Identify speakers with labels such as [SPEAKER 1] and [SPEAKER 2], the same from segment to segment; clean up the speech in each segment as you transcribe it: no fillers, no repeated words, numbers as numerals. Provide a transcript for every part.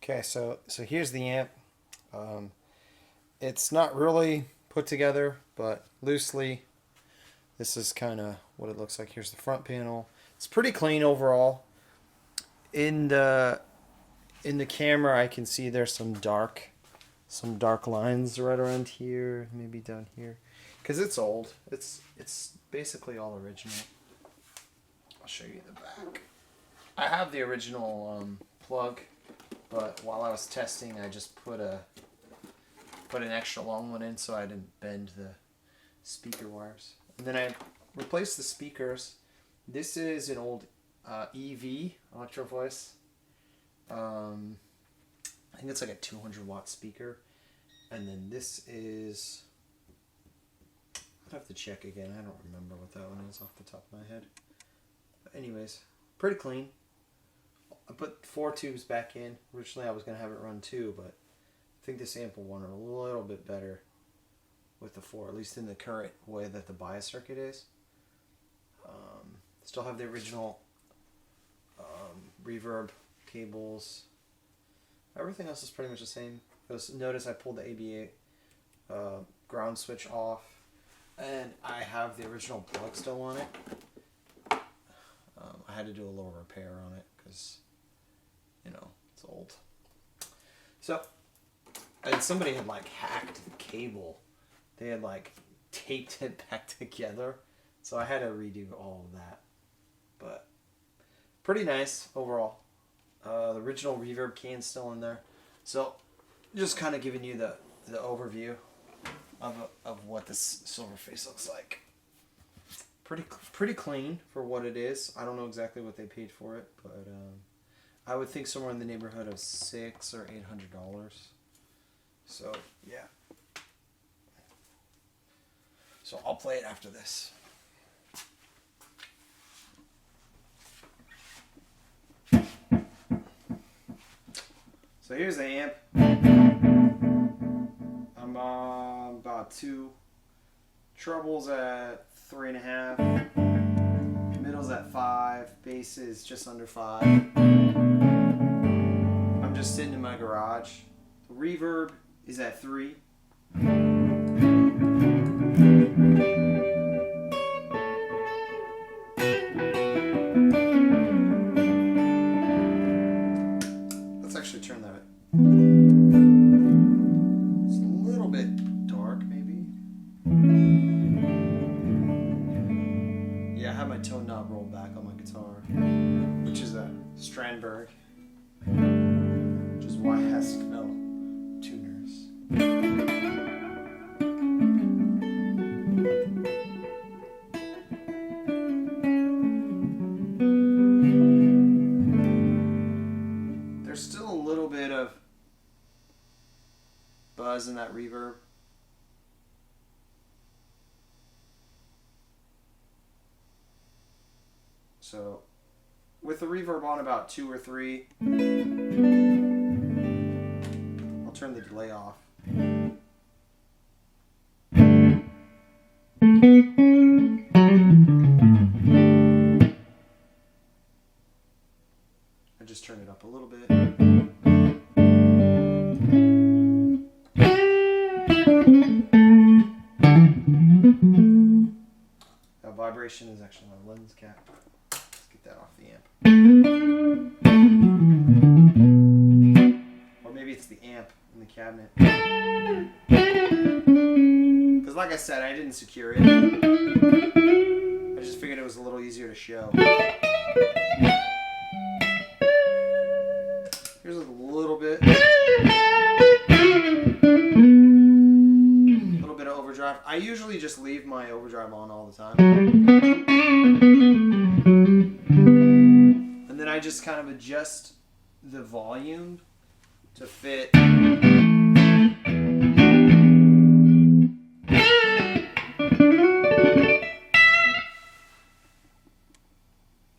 [SPEAKER 1] Okay, so here's the amp. Um, it's not really put together, but loosely, this is kind of what it looks like. Here's the front panel. It's pretty clean overall. In the in the camera, I can see there's some dark lines right around here, maybe down here, because it's old. It's basically all original. I'll show you the back. I have the original plug. But while I was testing, I just put an extra long one in so I didn't bend the speaker wires. And then I replaced the speakers. This is an old EV, Electro Voice. I think it's like a 200 watt speaker. And then this is, I'd have to check again. I don't remember what that one is off the top of my head. But anyways, pretty clean. I put 4 tubes back in. Originally I was going to have it run 2, but I think this amp will run a little bit better with the 4, at least in the current way that the bias circuit is. Still have the original reverb cables. Everything else is pretty much the same. Notice I pulled the ABA ground switch off, and I have the original plug still on it. I had to do a little repair on it because it's old. So, and somebody had like hacked the cable. They had like taped it back together. So I had to redo all of that. But pretty nice overall. The original reverb can's still in there. So just kind of giving you the overview of what this Silverface looks like. Pretty clean for what it is. I don't know exactly what they paid for it, but I would think somewhere in the neighborhood of $600 or $800. So yeah. So I'll play it after this. So here's the amp. I'm about 2. Treble's at 3.5. Middle's at 5. Bass is just under 5. I'm just sitting in my garage. The reverb is at 3. Let's actually turn that. It's a little bit dark, maybe. Yeah, I have my tone knob rolled back on my guitar, which is a Strandberg, which is why it has no tuners. There's still a little bit of buzz in that reverb. So with the reverb on about 2 or 3, I'll turn the delay off. I just turn it up a little bit. That vibration is actually my lens cap. Let's get that off the amp. Or maybe it's the amp in the cabinet. Because like I said, I didn't secure it. I just figured it was a little easier to show. Here's a little bit. A little bit of overdrive. I usually just leave my overdrive on all the time. And then I just kind of adjust the volume to fit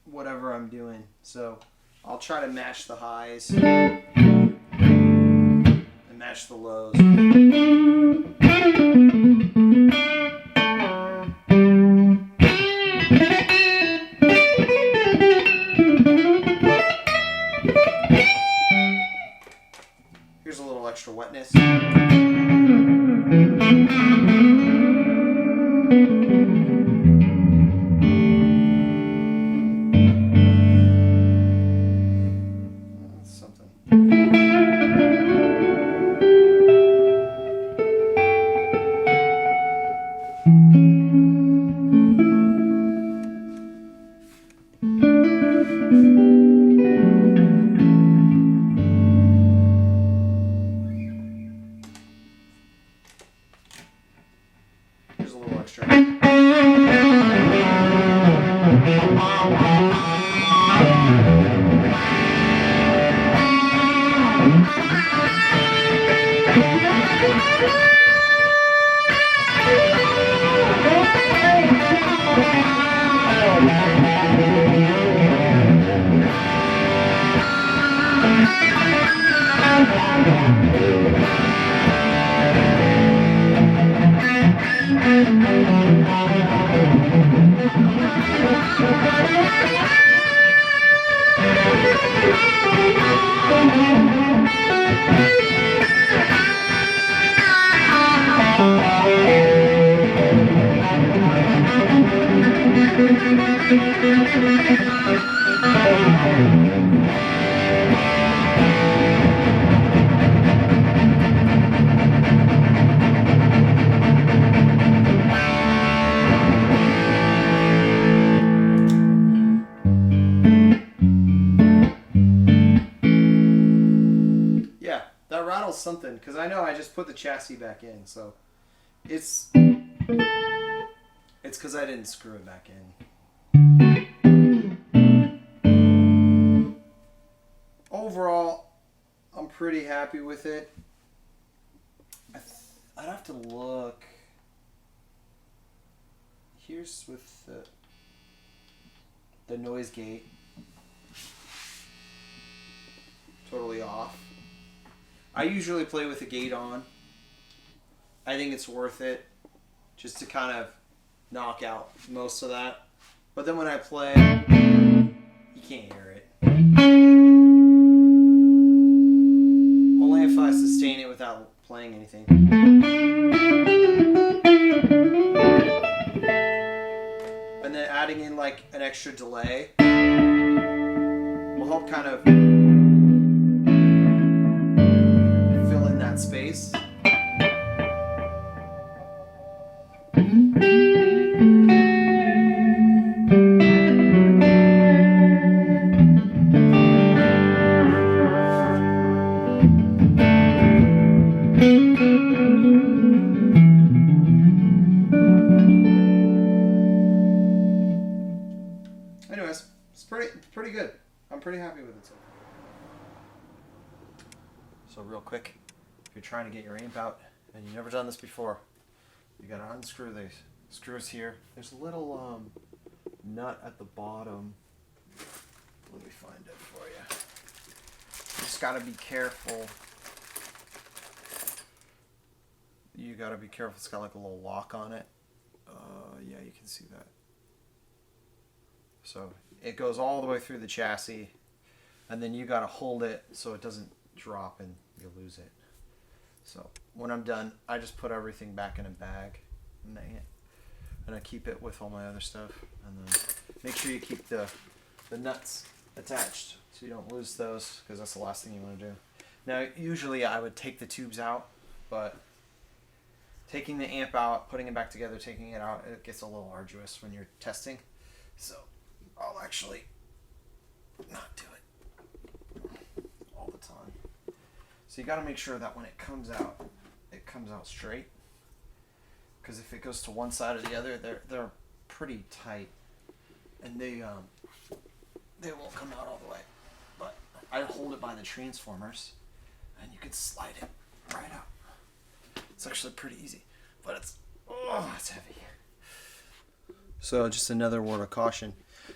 [SPEAKER 1] whatever I'm doing. So I'll try to match the highs and match the lows. extra wetness. That's something. Here's a little extra. Yeah, that rattles something because I know I just put the chassis back in, so it's because I didn't screw it back in. Overall, I'm pretty happy with it. I'd have to look. Here's with the noise gate totally off. I usually play with the gate on. I think it's worth it just to kind of knock out most of that. But then when I play, you can't hear it. Only if I sustain it without playing anything. And then adding in like an extra delay will help kind of fill in that space. Anyways, it's pretty good. I'm pretty happy with it so far. So real quick, if you're trying to get your amp out and you've never done this before, you gotta unscrew these screws here. There's a little nut at the bottom. Let me find it for you. You just gotta be careful. You gotta be careful. It's got like a little lock on it. Yeah, you can see that. So it goes all the way through the chassis, and then you got to hold it so it doesn't drop and you lose it. So when I'm done, I just put everything back in a bag, and I keep it with all my other stuff. And then make sure you keep the nuts attached so you don't lose those, because that's the last thing you want to do. Now usually I would take the tubes out, but taking the amp out, putting it back together, taking it out, it gets a little arduous when you're testing. So I'll actually not do it all the time. So you got to make sure that when it comes out straight. Because if it goes to one side or the other, they're pretty tight, and they won't come out all the way. But I hold it by the transformers, and you can slide it right out. It's actually pretty easy, but it's heavy. So just another word of caution.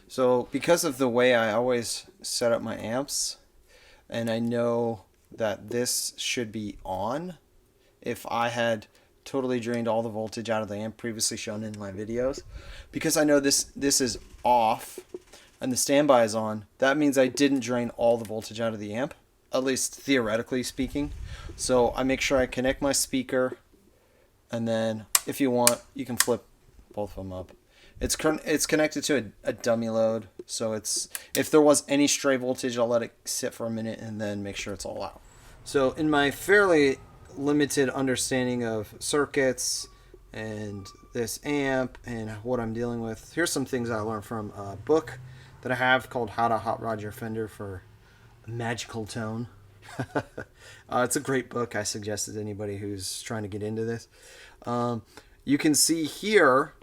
[SPEAKER 1] So because of the way I always set up my amps, and I know that this should be on, if I had totally drained all the voltage out of the amp previously shown in my videos, because I know this is off and the standby is on, that means I didn't drain all the voltage out of the amp. at least theoretically speaking. So I make sure I connect my speaker, and then if you want, you can flip both of them up. It's connected to a dummy load, so it's, if there was any stray voltage, I'll let it sit for a minute and then make sure it's all out. So in my fairly limited understanding of circuits and this amp and what I'm dealing with, here's some things I learned from a book that I have called How to Hot Rod Your Fender for a Magical Tone. It's a great book. I suggest it to anybody who's trying to get into this. You can see here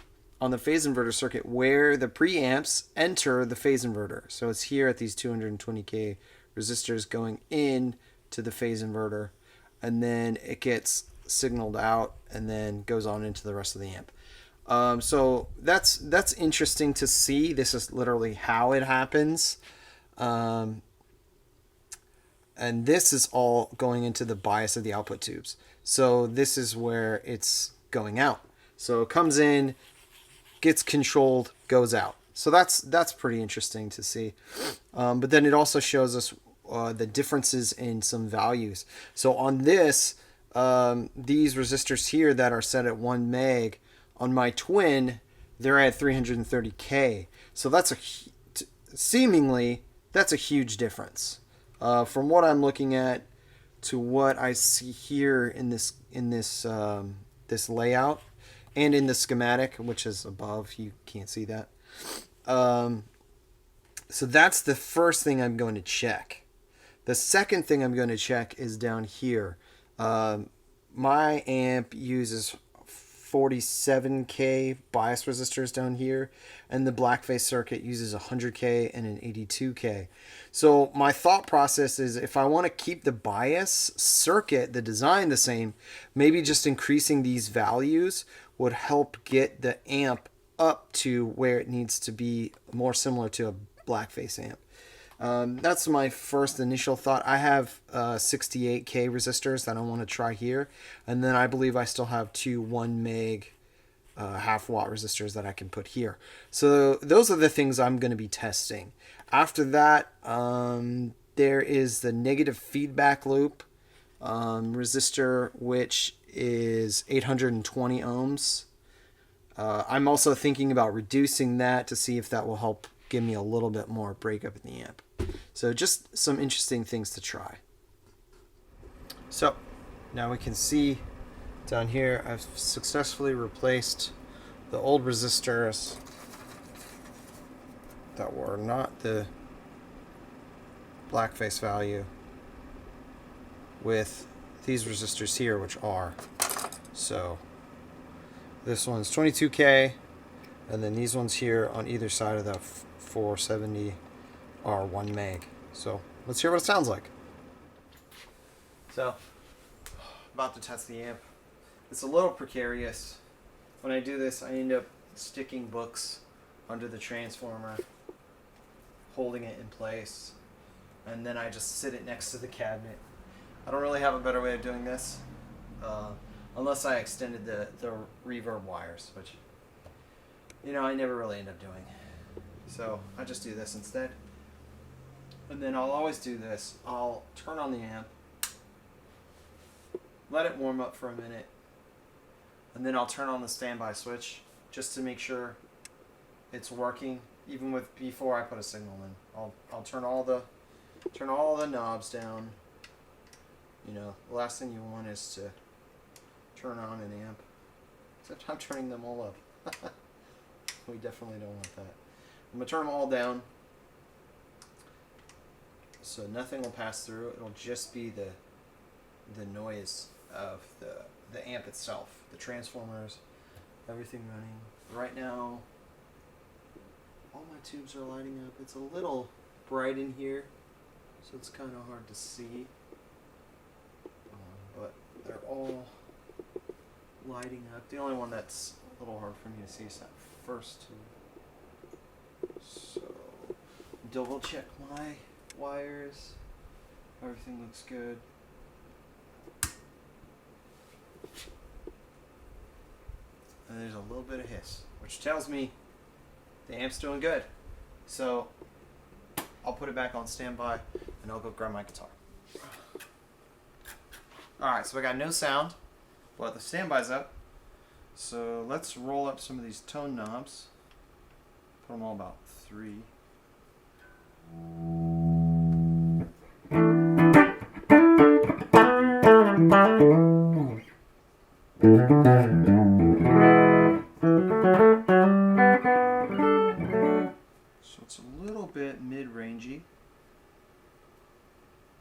[SPEAKER 1] on the phase inverter circuit where the preamps enter the phase inverter. So it's here at these 220K resistors going in to the phase inverter, and then it gets signaled out and then goes on into the rest of the amp. So that's interesting to see. This is literally how it happens. And this is all going into the bias of the output tubes. So this is where it's going out. So it comes in, gets controlled, goes out. So that's pretty interesting to see. But then it also shows us the differences in some values. So on this, these resistors here that are set at 1 meg, on my twin, they're at 330K. So that's seemingly that's a huge difference. From what I'm looking at to what I see here in this this layout and in the schematic, which is above, you can't see that. So that's the first thing I'm going to check. The second thing I'm going to check is down here. My amp uses 47K bias resistors down here, and the blackface circuit uses 100K and an 82K. So my thought process is, if I want to keep the bias circuit, the design the same, maybe just increasing these values would help get the amp up to where it needs to be, more similar to a blackface amp. That's my first initial thought. I have 68K resistors that I want to try here, and then I believe I still have two 1 meg half watt resistors that I can put here. So those are the things I'm going to be testing. After that, there is the negative feedback loop resistor, which is 820 ohms. I'm also thinking about reducing that to see if that will help give me a little bit more breakup in the amp. So just some interesting things to try. So now we can see down here I've successfully replaced the old resistors that were not the blackface value with these resistors here, which are. So this one's 22K, and then these ones here on either side of that 470 are 1 meg. So let's hear what it sounds like. So, about to test the amp. It's a little precarious. When I do this, I end up sticking books under the transformer, holding it in place, and then I just sit it next to the cabinet. I don't really have a better way of doing this, unless I extended the reverb wires, which, you know, I never really end up doing. So I just do this instead. And then I'll always do this. I'll turn on the amp, let it warm up for a minute, and then I'll turn on the standby switch just to make sure it's working, even before I put a signal in. I'll turn all the knobs down. You know, the last thing you want is to turn on an amp. Except I'm turning them all up. We definitely don't want that. I'm going to turn them all down so nothing will pass through. It'll just be the noise of the amp itself, the transformers, everything running. Right now, all my tubes are lighting up. It's a little bright in here, so it's kind of hard to see. But they're all lighting up. The only one that's a little hard for me to see is that first two. So, double check my wires. Everything looks good. And there's a little bit of hiss, which tells me the amp's doing good. So, I'll put it back on standby and I'll go grab my guitar. Alright, so I got no sound, but the standby's up. So let's roll up some of these tone knobs. Put them all about 3. So it's a little bit mid-rangey.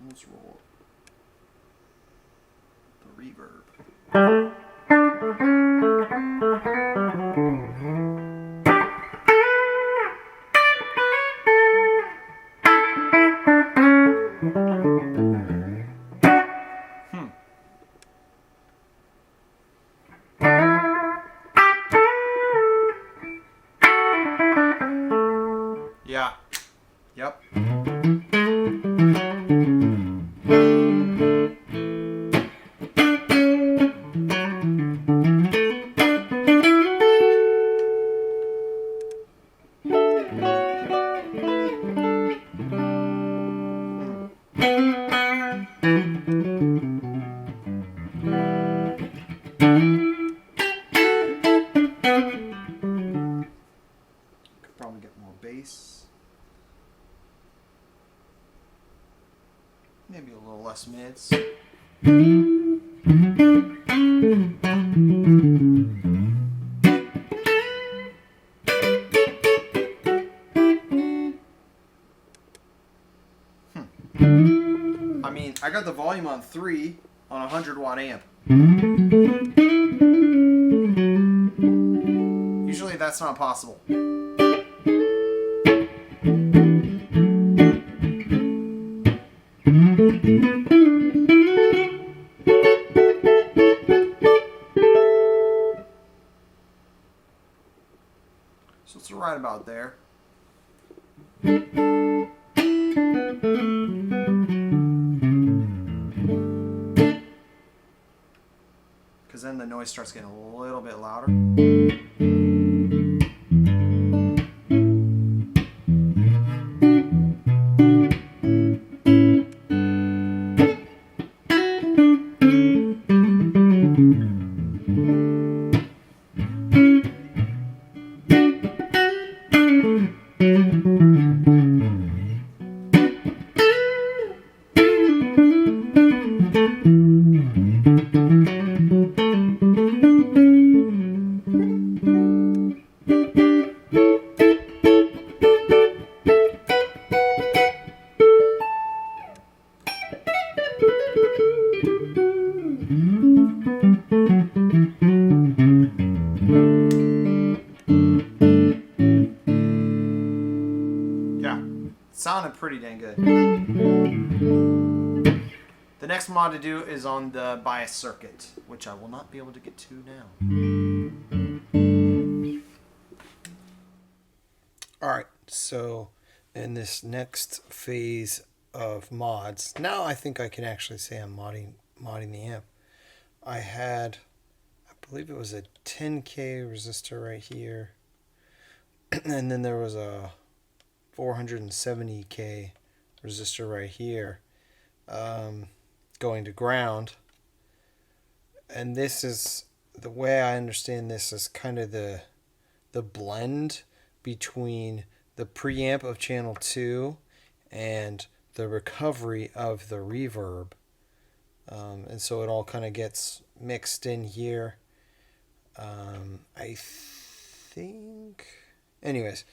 [SPEAKER 1] Let's roll the reverb. Yeah. Yep. Could probably get more bass. Maybe a little less mids. I mean, I got the volume on 3 on a 100-watt amp. Usually that's not possible. So it's right about there. Because then the noise starts getting a little bit louder. Sounded pretty dang good. The next mod to do is on the bias circuit, which I will not be able to get to now. Alright, so in this next phase of mods, now I think I can actually say I'm modding the amp. I believe it was a 10K resistor right here, and then there was a 470K resistor right here going to ground. And this is, the way I understand this, is kind of the blend between the preamp of channel 2 and the recovery of the reverb. And so it all kind of gets mixed in here. I think... Anyways.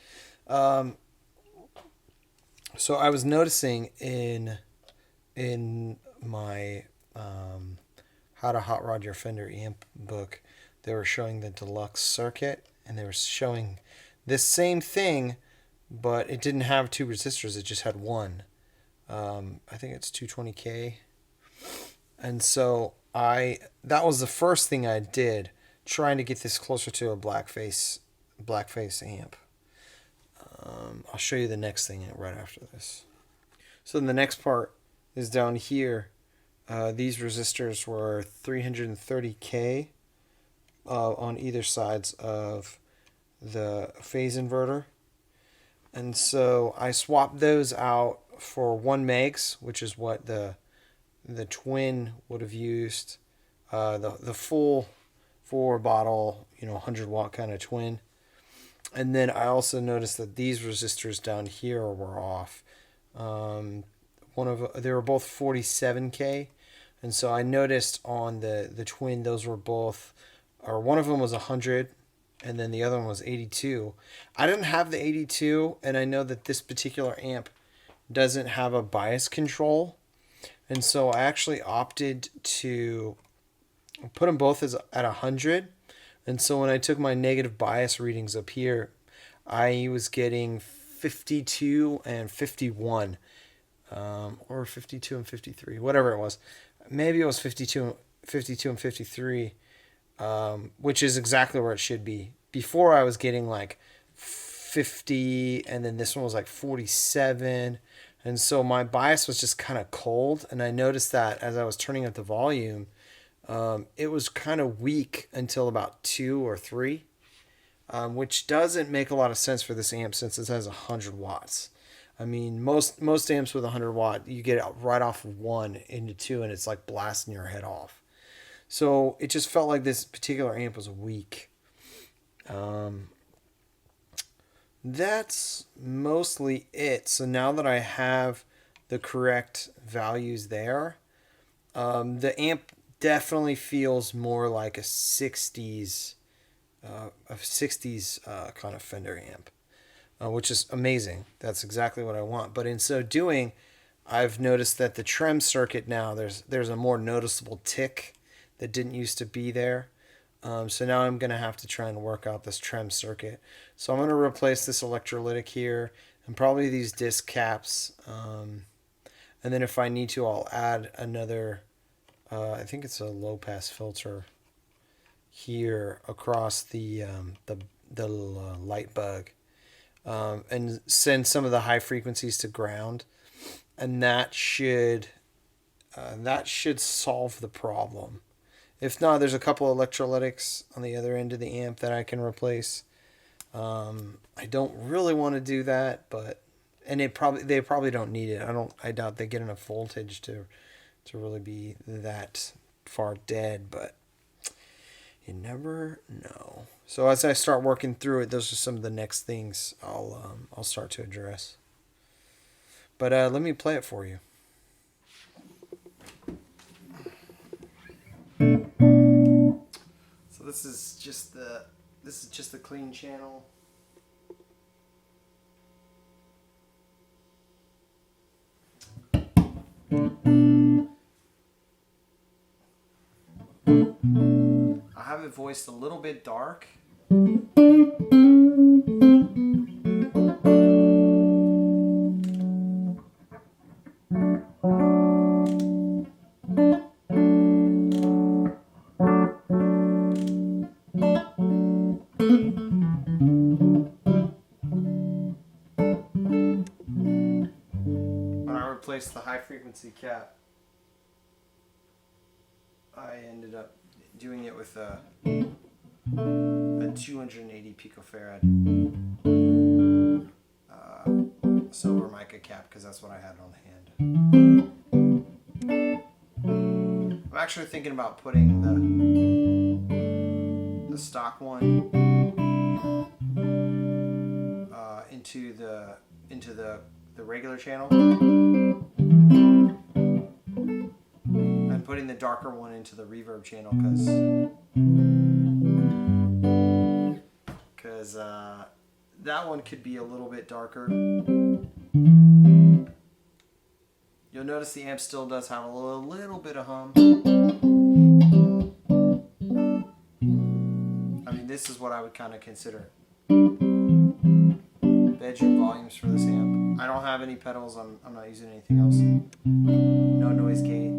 [SPEAKER 1] So I was noticing in my How to Hot Rod Your Fender amp book, they were showing the deluxe circuit, and they were showing this same thing, but it didn't have 2 resistors, it just had 1. I think it's 220K. And so that was the first thing I did, trying to get this closer to a blackface amp. I'll show you the next thing right after this. So the next part is down here. These resistors were 330K on either sides of the phase inverter. And so I swapped those out for 1 megs, which is what the the twin would have used the full 4 bottle, 100-watt kind of twin. And then I also noticed that these resistors down here were off. They were both 47K, and so I noticed on the twin those were both, or one of them was 100, and then the other one was 82. I didn't have the 82, and I know that this particular amp doesn't have a bias control, and so I actually opted to put them both at 100. And so when I took my negative bias readings up here, I was getting 52 and 51, or 52 and 53, whatever it was. Maybe it was 52 and 53, which is exactly where it should be. Before I was getting like 50, and then this one was like 47. And so my bias was just kind of cold. And I noticed that as I was turning up the volume, it was kind of weak until about 2 or 3, which doesn't make a lot of sense for this amp since it has 100 watts. I mean, most amps with 100 watt, you get it right off of 1 into 2, and it's like blasting your head off. So it just felt like this particular amp was weak. That's mostly it. So now that I have the correct values there, the amp definitely feels more like a 60s kind of Fender amp, which is amazing. That's exactly what I want. But in so doing, I've noticed that the trem circuit now, there's a more noticeable tick that didn't used to be there. So now I'm going to have to try and work out this trem circuit. So I'm going to replace this electrolytic here and probably these disc caps. And then if I need to, I'll add another, I think it's a low pass filter here across the light bug, and send some of the high frequencies to ground, and that should solve the problem. If not, there's a couple electrolytics on the other end of the amp that I can replace. I don't really want to do that, but they probably don't need it. I doubt they get enough voltage to really be that far dead, but you never know. So as I start working through it, those are some of the next things I'll start to address. But let me play it for you. So this is just the clean channel. I have it voiced a little bit dark. When I replaced the high frequency cap, I ended up doing it with a 280 picofarad silver mica cap, because that's what I had on hand. I'm actually thinking about putting the stock one into the regular channel, and putting the darker one into the reverb channel, because that one could be a little bit darker. You'll notice the amp still does have a little bit of hum. I mean, this is what I would kind of consider bedroom volumes for this amp. I don't have any pedals. I'm not using anything else. No noise gate.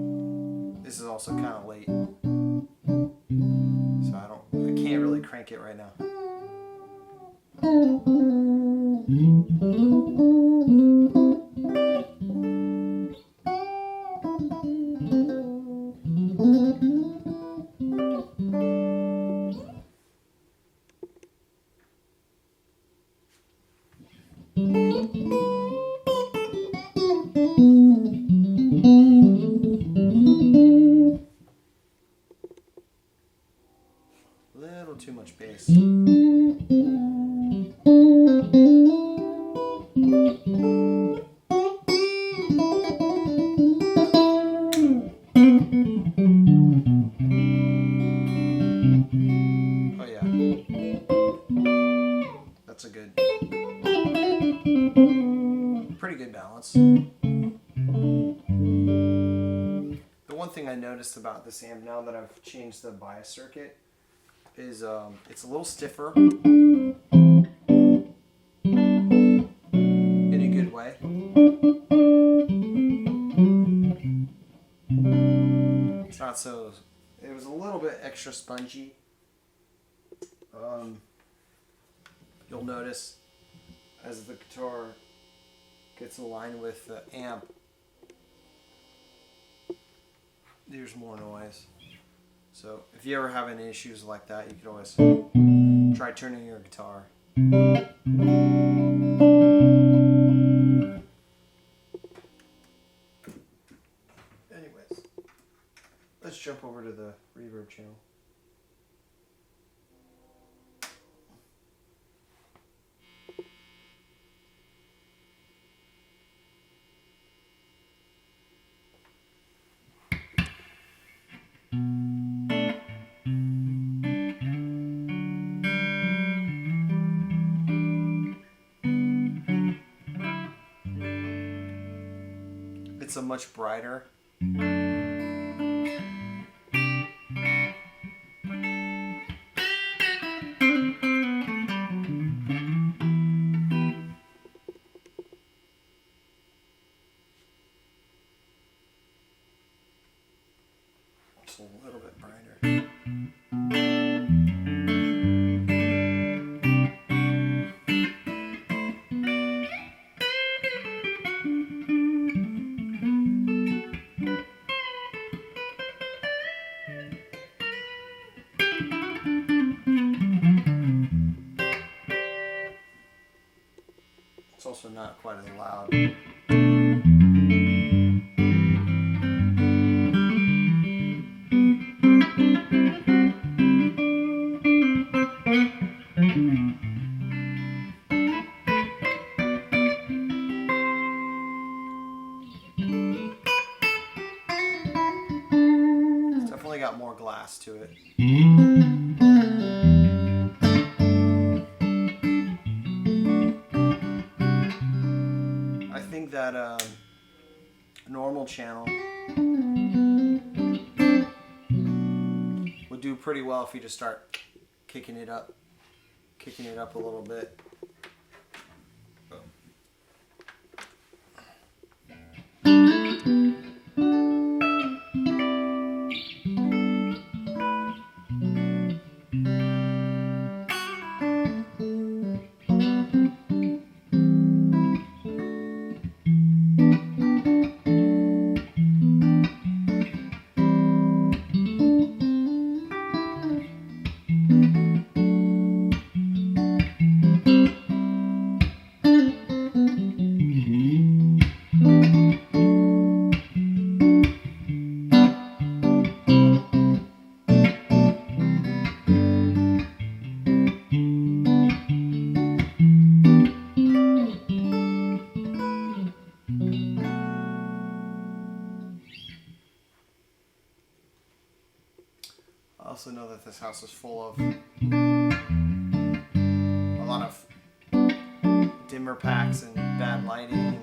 [SPEAKER 1] This is also kind of late, so I can't really crank it right now. bass. Oh yeah. That's a good, pretty good balance. The one thing I noticed about this amp now that I've changed the bias circuit is it's a little stiffer in a good way. It's not so, it was a little bit extra spongy. You'll notice as the guitar gets aligned with the amp, there's more noise. So if you ever have any issues like that, you could always try tuning your guitar. Anyways, let's jump over to the reverb channel. It's a much brighter. It's a little bit brighter. It's also not quite as loud. It's definitely got more glass to it. I think that a normal channel would do pretty well if you just start kicking it up a little bit. I also know that this house is full of a lot of dimmer packs and bad lighting.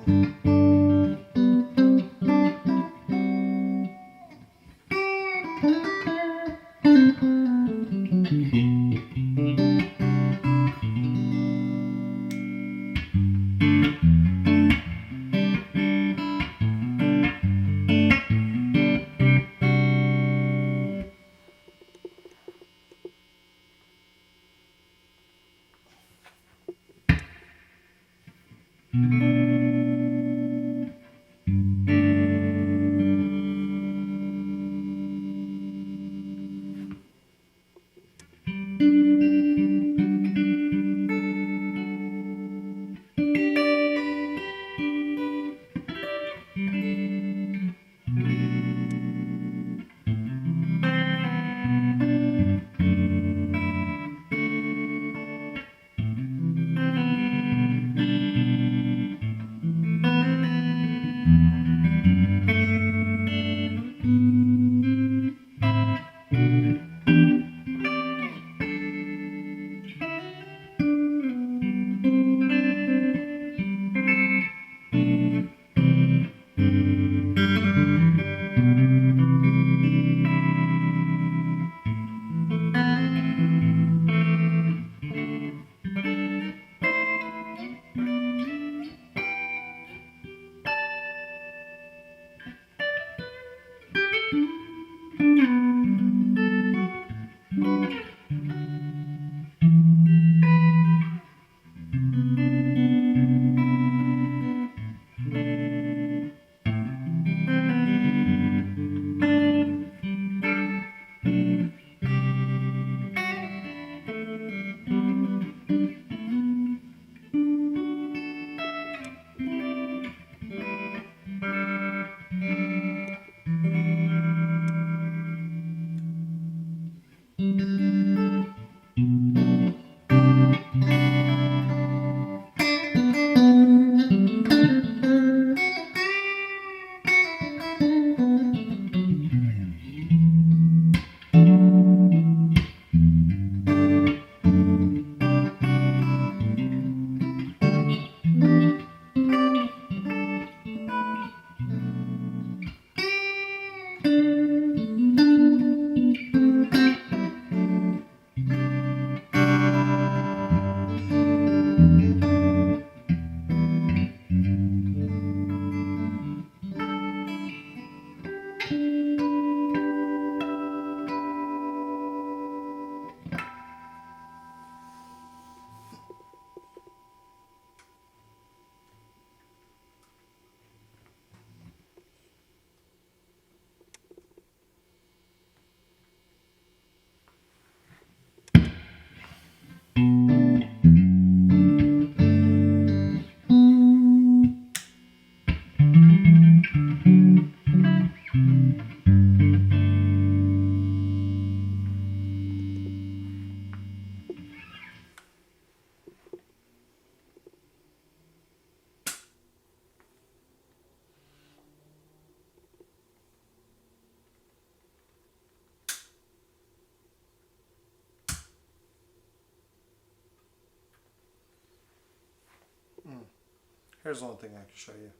[SPEAKER 1] Here's one thing I can show you.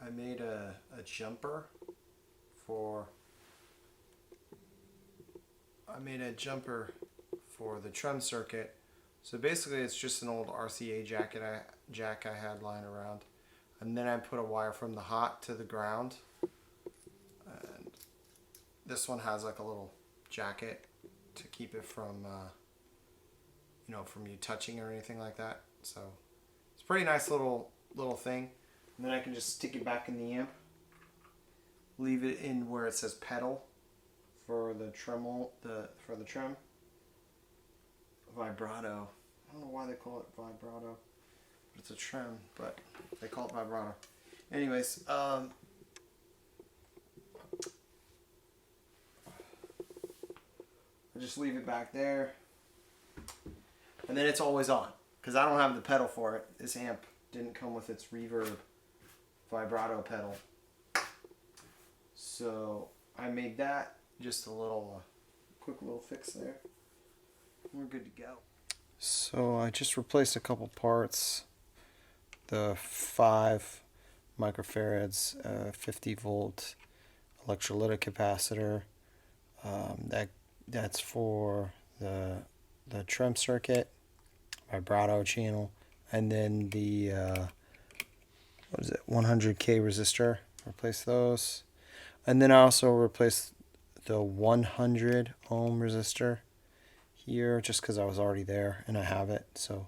[SPEAKER 1] I made a jumper for the Trem circuit. So basically it's just an old RCA jack I had lying around. And then I put a wire from the hot to the ground. And this one has like a little jacket to keep it from from you touching or anything like that. So it's a pretty nice little thing. And then I can just stick it back in the amp. Leave it in where it says pedal for the Tremolo, for the Trem. Vibrato. I don't know why they call it vibrato. But it's a Trem, but they call it vibrato. Anyways, I just leave it back there. And then it's always on. Because I don't have the pedal for it. This amp didn't come with its reverb vibrato pedal. So I made that. Just a little quick little fix there. We're good to go. So I just replaced a couple parts. The 5 microfarads, 50 volt electrolytic capacitor. That's for the Trem circuit, vibrato channel, and then the 100K resistor. Replace those, and then I also replaced the 100 ohm resistor here just because I was already there and I have it. So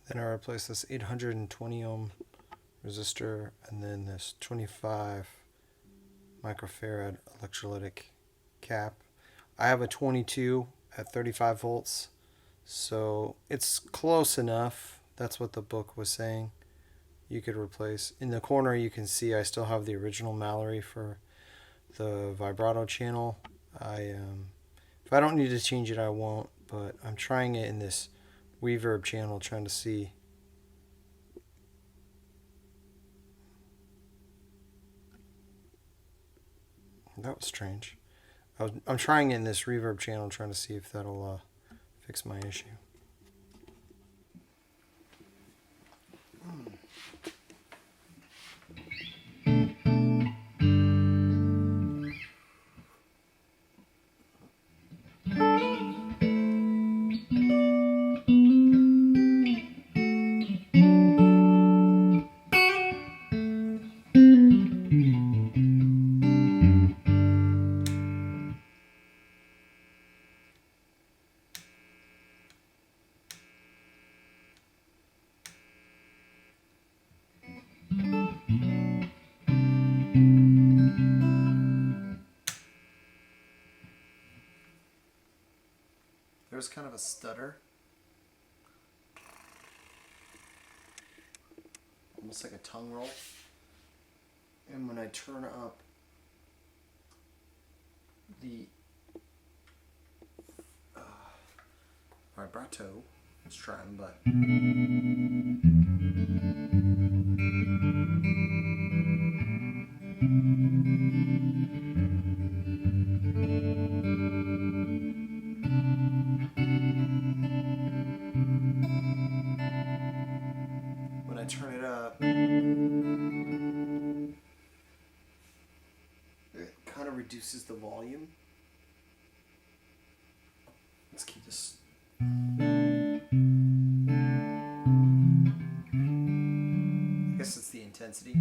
[SPEAKER 1] then I replaced this 820 ohm resistor and then this 25 microfarad electrolytic cap. I have a 22 at 35 volts, so it's close enough. That's what the book was saying. You could replace. In the corner you can see I still have the original Mallory for the vibrato channel. If I don't need to change it I won't, but I'm trying it in this reverb channel, trying to see. That was strange. I'm trying it in this reverb channel, trying to see if that'll fix my issue. is kind of a stutter. Almost like a tongue roll. And when I turn up the vibrato, let's try them, but when I turn it up, it kind of reduces the volume. Let's keep this. I guess it's the intensity.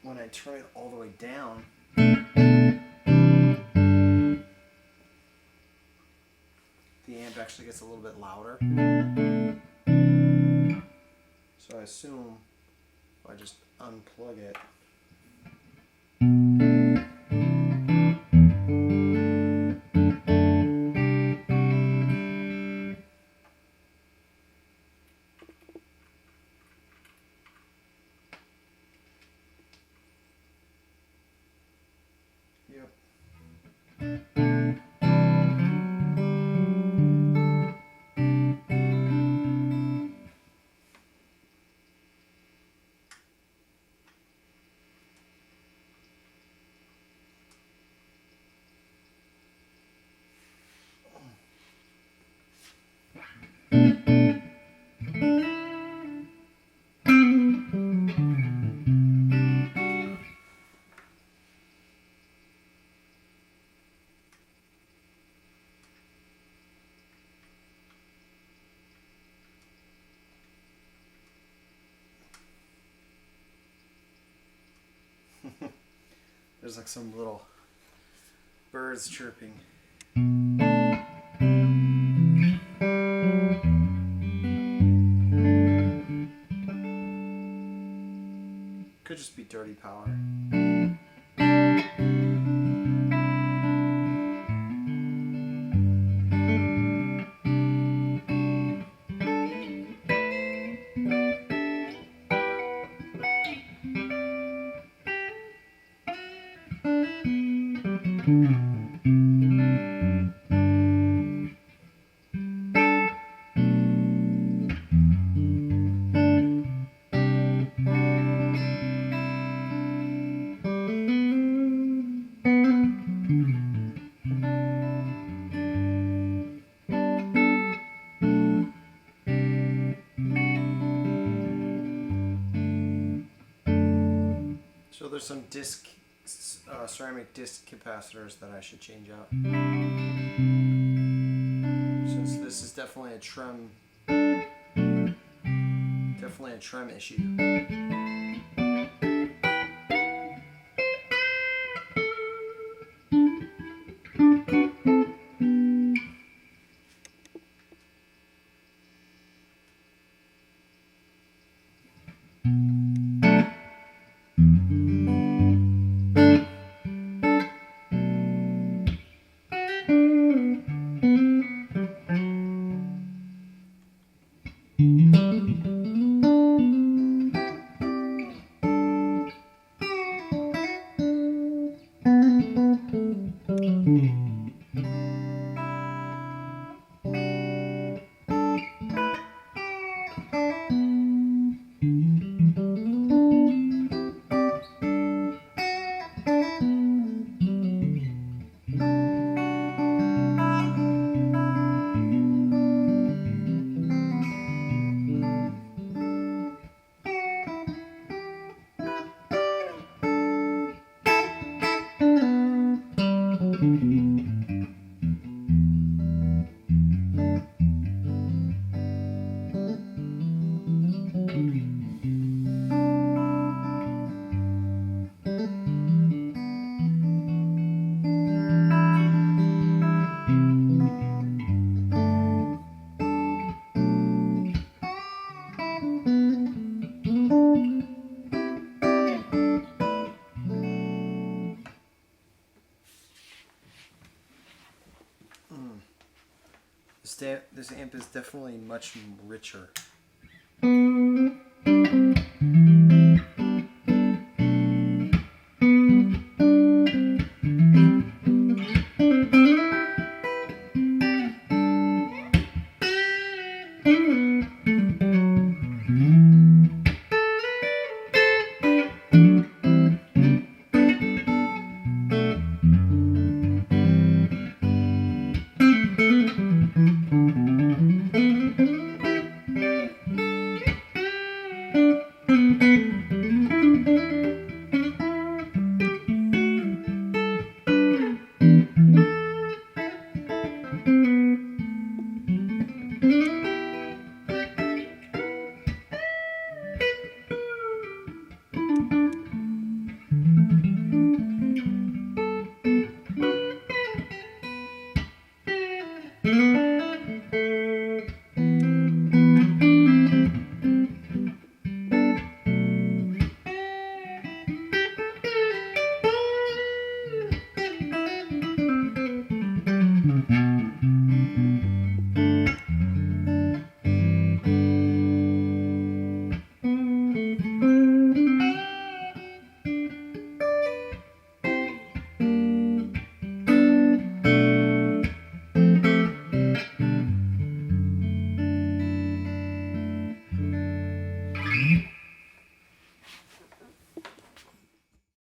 [SPEAKER 1] When I turn it all the way down, the amp actually gets a little bit louder. So I assume if I just unplug it, yep. There's like some little birds chirping. Could just be dirty power. So there's some ceramic disc capacitors that I should change out. Since this is definitely a trem issue. This amp is definitely much richer